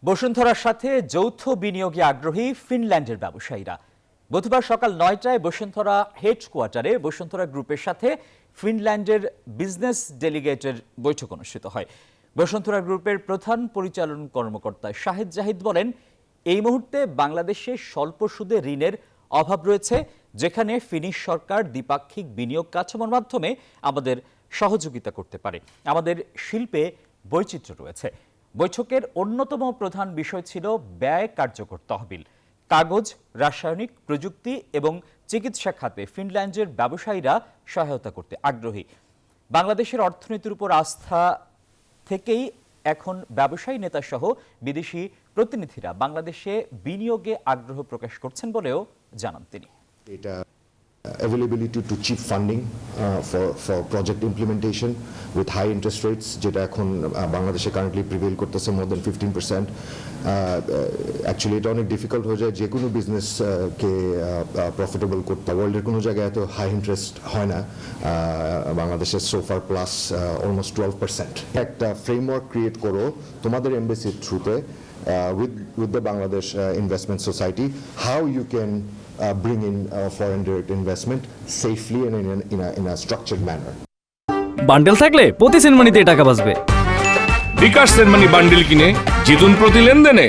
বসুন্ধরার সাথে যৌথ বিনিয়োগে আগ্রহী ফিনল্যান্ডের ব্যবসায়ীরা। বুধবার সকাল 9টায় বসুন্ধরা হেডকোয়ার্টারে বসুন্ধরা গ্রুপের সাথে ফিনল্যান্ডের বিজনেস ডেলিগেটের বৈঠক অনুষ্ঠিত হয়। বসুন্ধরা গ্রুপের প্রধান পরিচালন কর্মকর্তা শাহেদ জাহিদ বলেন, এই মুহূর্তে বাংলাদেশে স্বল্প সুদে ঋণের অভাব রয়েছে, যেখানে ফিনিশ সরকার দ্বিপাক্ষিক বিনিয়োগ কাঠামোর মাধ্যমে আমাদের সহযোগিতা করতে পারে। আমাদের শিল্পে বৈচিত্র্য রয়েছে। বৈঠকের অন্যতম প্রধান বিষয় ছিল ব্যয় কার্যকর তহবিল। কাগজ, রাসায়নিক প্রযুক্তি এবং চিকিৎসা খাতে ফিনল্যান্ডের ব্যবসায়ীরা সহায়তা করতে আগ্রহী। বাংলাদেশের অর্থনীতির উপর আস্থা থেকেই এখন ব্যবসায়ী নেতা সহ বিদেশি প্রতিনিধিরা বাংলাদেশে বিনিয়োগে আগ্রহ প্রকাশ করছেন বলেও জানান তিনি। Availability to cheap funding for project implementation with high interest rates, যেটা এখন বাংলাদেশে কারেন্টলি প্রিভেল করতেছে more than 15%. অ্যাকচুয়ালি এটা অনেক ডিফিকাল্ট হয়ে যায় যে কোনো বিজনেস কে প্রফিটেবল করতে। ওয়ার্ল্ডের কোনো জায়গায় এত হাই ইন্টারেস্ট হয় না, বাংলাদেশের সোফার প্লাস অলমোস্ট 12%। একটা ফ্রেমওয়ার্ক ক্রিয়েট করো তোমাদের এমবেসির থ্রুতে with the Bangladesh Investment Society, how you can bring in foreign direct investment safely and in a structured manner. Bundle থাকলে প্রতি সেনমানিতে টাকা বাঁচবে। বিকাশ সেনমানি বান্ডেল কিনে জিতুন প্রতি লেনদেনে।